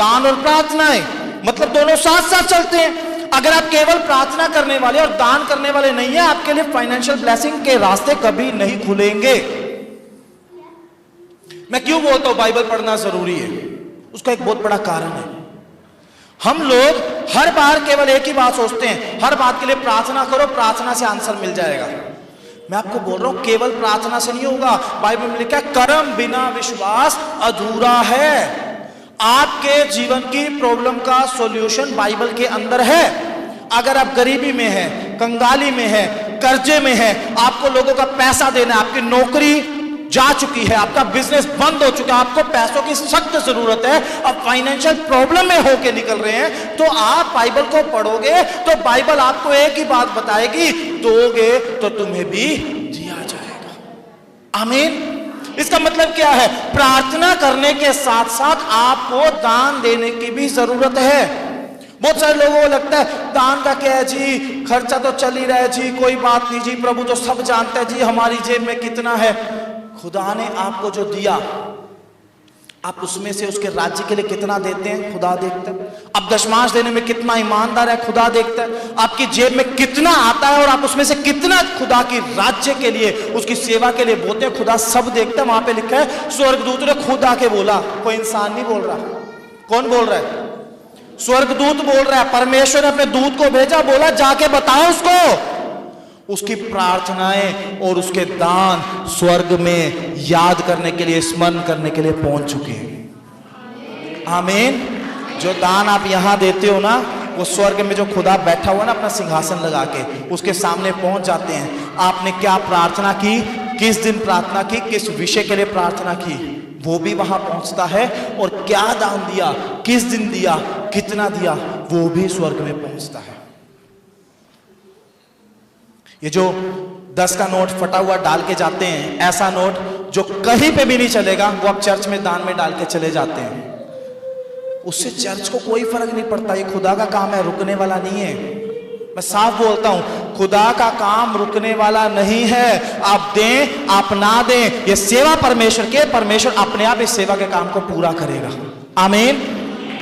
दान और प्रार्थनाएं, मतलब दोनों साथ साथ चलते हैं। अगर आप केवल प्रार्थना करने वाले और दान करने वाले नहीं है, आपके लिए फाइनेंशियल ब्लेसिंग के रास्ते कभी नहीं खुलेंगे। मैं क्यों बोलता हूं बाइबल पढ़ना जरूरी है? उसका एक बहुत बड़ा कारण है। हम लोग हर बार केवल एक ही बात सोचते हैं, हर बात के लिए प्रार्थना करो, प्रार्थना से आंसर मिल जाएगा। मैं आपको बोल रहा हूं केवल प्रार्थना से नहीं होगा। बाइबल में लिखा है कर्म बिना विश्वास अधूरा है। आपके जीवन की प्रॉब्लम का सॉल्यूशन बाइबल के अंदर है। अगर आप गरीबी में हैं, कंगाली में हैं, कर्जे में हैं, आपको लोगों का पैसा देना, आपकी नौकरी जा चुकी है, आपका बिजनेस बंद हो चुका है, आपको पैसों की सख्त जरूरत है, अब फाइनेंशियल प्रॉब्लम में होके निकल रहे हैं, तो आप बाइबल को पढ़ोगे तो बाइबल आपको एक ही बात बताएगी, दोगे तो तुम्हें भी दिया जाएगा। आमीन। इसका मतलब क्या है? प्रार्थना करने के साथ साथ आपको दान देने की भी जरूरत है। बहुत सारे लोगों को लगता है दान का क्या है जी, खर्चा तो चल ही रहा है जी, कोई बात नहीं जी, प्रभु तो सब जानता है जी, हमारी जेब में कितना है। खुदा ने आपको जो दिया, आप उसमें से उसके राज्य के लिए कितना देते हैं, खुदा देखता है। आप दशमांश देने में कितना ईमानदार है, खुदा देखता है। आपकी जेब में कितना आता है और आप उसमें से कितना खुदा की राज्य के लिए, उसकी सेवा के लिए बोलते हैं, खुदा सब देखता है। वहां पे लिखा है स्वर्गदूत ने खुद आके बोला, कोई इंसान नहीं बोल रहा। कौन बोल रहा है? स्वर्गदूत बोल रहा है। परमेश्वर ने अपने दूत को भेजा, बोला जाके बताओ उसको। उसकी प्रार्थनाएं और उसके दान स्वर्ग में याद करने के लिए, स्मरण करने के लिए पहुंच चुके हैं। आमीन। जो दान आप यहां देते हो ना, वो स्वर्ग में जो खुदा बैठा हुआ ना अपना सिंहासन लगा के, उसके सामने पहुंच जाते हैं। आपने क्या प्रार्थना की, किस दिन प्रार्थना की, किस विषय के लिए प्रार्थना की, वो भी वहां पहुंचता है। और क्या दान दिया, किस दिन दिया, कितना दिया, वो भी स्वर्ग में पहुंचता है। ये जो 10 का नोट फटा हुआ डाल के जाते हैं, ऐसा नोट जो कहीं पे भी नहीं चलेगा, वो आप चर्च में दान में डाल के चले जाते हैं। उससे चर्च को कोई फर्क नहीं पड़ता। ये खुदा का काम है, रुकने वाला नहीं है। मैं साफ बोलता हूं, खुदा का काम रुकने वाला नहीं है। आप दें, आप ना दें, ये सेवा परमेश्वर के, परमेश्वर अपने आप इस सेवा के काम को पूरा करेगा। आमीन।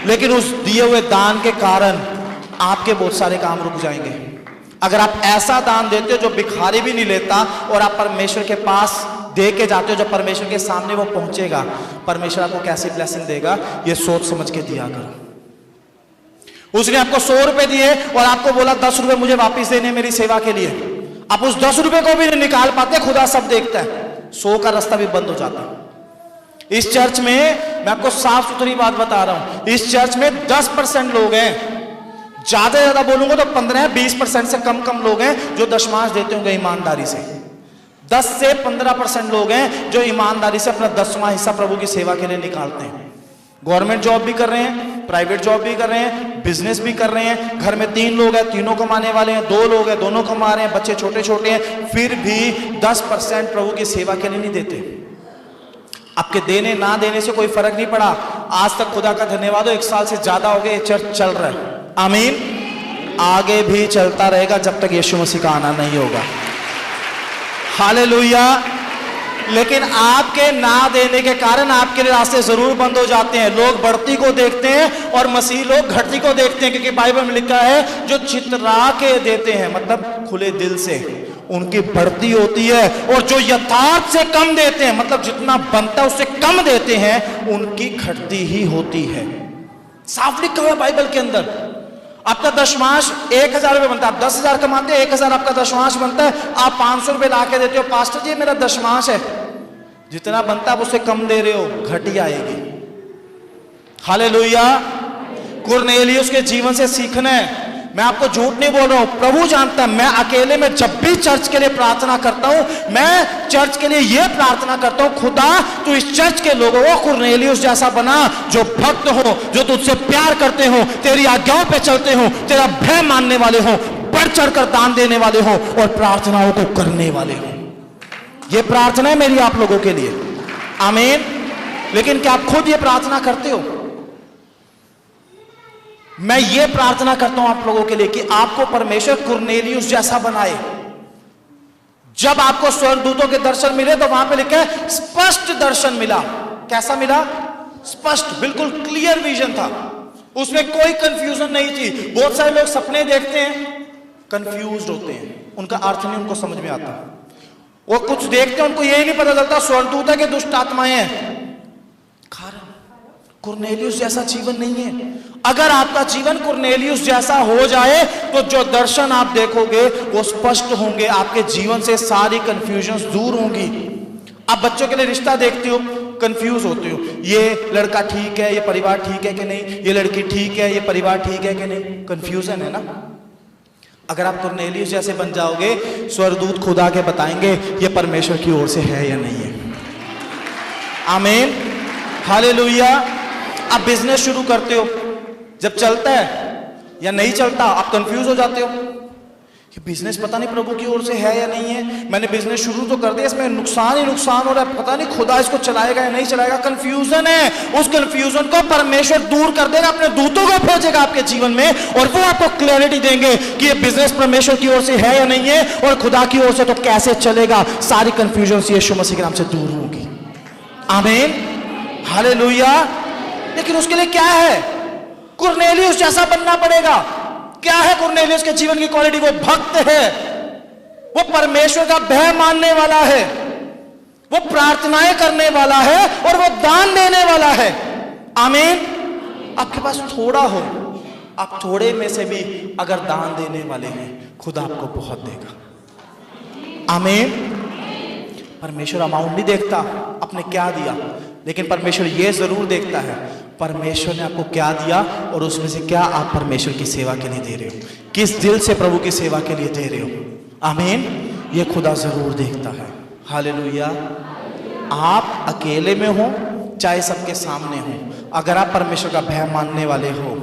लेकिन उस दिए हुए दान के कारण आपके बहुत सारे काम रुक जाएंगे। अगर आप ऐसा दान देते हो जो भिखारी भी नहीं लेता, और आप परमेश्वर के पास दे के जाते हो, जब परमेश्वर के सामने वो पहुंचेगा, परमेश्वर आपको कैसी ब्लेसिंग देगा, ये सोच समझ के दिया करो। उसने आपको 100 रुपए दिए और आपको बोला 10 रुपए मुझे वापस देने मेरी सेवा के लिए, आप उस 10 रुपए को भी नहीं निकाल पाते। खुदा सब देखता है, 100 का रास्ता भी बंद हो जाता है। इस चर्च में मैं आपको साफ सुथरी बात बता रहा हूं, इस चर्च में 10% लोग हैं, ज्यादा ज्यादा बोलूंगा तो 15-20% से कम लोग हैं जो दशमांश देते होंगे ईमानदारी से। 10 से 15% लोग हैं जो ईमानदारी से अपना 10वां हिस्सा प्रभु की सेवा के लिए निकालते हैं। गवर्नमेंट जॉब भी कर रहे हैं, प्राइवेट जॉब भी कर रहे हैं, बिजनेस भी कर रहे हैं, घर में 3 लोग हैं, तीनों कमाने वाले हैं, 2 लोग हैं, दोनों कमा रहे हैं, बच्चे छोटे छोटे हैं, फिर भी 10% प्रभु की सेवा के लिए नहीं देते। आपके देने ना देने से कोई फर्क नहीं पड़ा। आज तक खुदा का धन्यवाद हो, 1 साल से ज्यादा हो गए ये चर्च चल रहा है। आमीन। आगे भी चलता रहेगा जब तक यीशु मसीह का आना नहीं होगा। हालेलुया। लेकिन आपके ना देने के कारण आपके लिए रास्ते जरूर बंद हो जाते हैं। लोग बढ़ती को देखते हैं और मसीह लोग घटती को देखते हैं, क्योंकि बाइबल में लिखा है जो चितरा के देते हैं, मतलब खुले दिल से, उनकी बढ़ती होती है, और जो यथार्थ से कम देते हैं, मतलब जितना बनता है उससे कम देते हैं, उनकी घटती ही होती है। साफ लिखा हुआ बाइबल के अंदर। आपका दशमांश 1000 रुपये बनता है, आप 10,000 कमाते हैं, 1000 आपका दशमांश बनता है, आप 500 रुपये ला के देते हो, पास्टर जी मेरा दशमांश है, जितना बनता है आप उससे कम दे रहे हो, घटी आएगी। हालेलुया। कुरनेलियुस के जीवन से सीखना है। मैं आपको झूठ नहीं बोल रहा हूं, प्रभु जानता है। मैं अकेले में जब भी चर्च के लिए प्रार्थना करता हूं, मैं चर्च के लिए यह प्रार्थना करता हूं, खुदा तू इस चर्च के लोगों को कुरनेलियुस जैसा बना, जो भक्त हो, जो तुझसे प्यार करते हो, तेरी आज्ञाओं पे चलते हो, तेरा भय मानने वाले हो, बढ़ चढ़ कर दान देने वाले हो और प्रार्थनाओं को करने वाले हो। यह प्रार्थना है मेरी आप लोगों के लिए। आमीन। लेकिन क्या आप खुद ये प्रार्थना करते हो? मैं ये प्रार्थना करता हूं आप लोगों के लिए कि आपको परमेश्वर कुरनेलियुस जैसा बनाए। जब आपको स्वर्गदूतों के दर्शन मिले तो वहां पे लिखा है स्पष्ट दर्शन मिला। कैसा मिला? स्पष्ट, बिल्कुल क्लियर विजन था। उसमें कोई कंफ्यूजन नहीं थी। बहुत सारे लोग सपने देखते हैं, कंफ्यूज होते हैं, उनका अर्थ नहीं उनको समझ में आता। वो कुछ देखते हैं, उनको यही नहीं पता चलता स्वर्गदूत है कि दुष्ट आत्माएं हैं। कारण कुरनेलियुस जैसा जीवन नहीं है। अगर आपका जीवन कुरनेलियुस जैसा हो जाए तो जो दर्शन आप देखोगे वो स्पष्ट होंगे, आपके जीवन से सारी कंफ्यूजन दूर होंगी। आप बच्चों के लिए रिश्ता देखते हो, कंफ्यूज होते हो, ये लड़का ठीक है, ये परिवार ठीक है कि नहीं, ये लड़की ठीक है, ये परिवार ठीक है कि नहीं, कंफ्यूजन है ना। अगर आप कुरनेलियुस जैसे बन जाओगे, स्वर्गदूत खुदा के बताएंगे ये परमेश्वर की ओर से है या नहीं है। आमीन, हालेलुया। आप बिजनेस शुरू करते हो, जब चलता है या नहीं चलता आप कंफ्यूज हो जाते हो कि बिजनेस पता नहीं प्रभु की ओर से है या नहीं है। मैंने बिजनेस शुरू तो कर दिया, इसमें नुकसान ही नुकसान हो रहा है, पता नहीं खुदा इसको चलाएगा या नहीं चलाएगा। कंफ्यूजन है, उस कंफ्यूजन को परमेश्वर दूर कर देगा, अपने दूतों को भेजेगा आपके जीवन में और वो आपको क्लैरिटी देंगे कि ये बिजनेस परमेश्वर की ओर से है या नहीं है और खुदा की ओर से तो कैसे चलेगा। सारी कंफ्यूजन यीशु मसीह के नाम से दूर होगी। आमीन, हालेलुया। लेकिन उसके लिए क्या है? कुरनेलियुस जैसा बनना पड़ेगा। क्या है कुरनेलियुस के जीवन की क्वालिटी? वो भक्त है, वो परमेश्वर का भय मानने वाला है, वो प्रार्थनाएं करने वाला है और वो दान देने वाला है। आमीन। आपके पास थोड़ा हो, आप थोड़े में से भी अगर दान देने वाले हैं, खुदा आपको बहुत देगा। आमीन। परमेश्वर अमाउंट नहीं देखता आपने क्या दिया, लेकिन परमेश्वर ये जरूर देखता है परमेश्वर ने आपको क्या दिया और उसमें से क्या आप परमेश्वर की सेवा के लिए दे रहे हो, किस दिल से प्रभु की सेवा के लिए दे रहे हो। आमीन। ये खुदा जरूर देखता है। हालेलुया। आप अकेले में हो चाहे सबके सामने हो, अगर आप परमेश्वर का भय मानने वाले हो,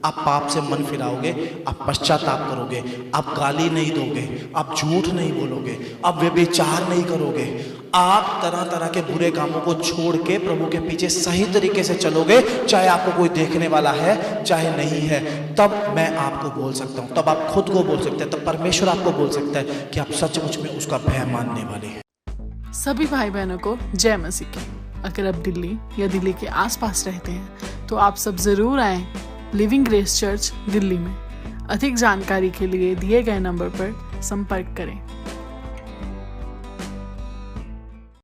आप पाप से मन फिराओगे, आप पश्चाताप करोगे, आप गाली नहीं दोगे, आप झूठ नहीं बोलोगे, आप व्यभिचार नहीं करोगे, आप तरह तरह के बुरे कामों को छोड़ के प्रभु के पीछे सही तरीके से चलोगे, चाहे आपको कोई देखने वाला है चाहे नहीं है, तब मैं आपको बोल सकता हूँ, तब आप खुद को बोल सकते हैं, तब परमेश्वर आपको बोल सकता है कि आप सचमुच में उसका भय मानने वाले हैं। सभी भाई बहनों को जय मसीह की। अगर आप दिल्ली या दिल्ली के आसपास रहते हैं तो आप सब जरूर आएं लिविंग ग्रेस चर्च दिल्ली में। अधिक जानकारी के लिए दिए गए नंबर पर संपर्क करें।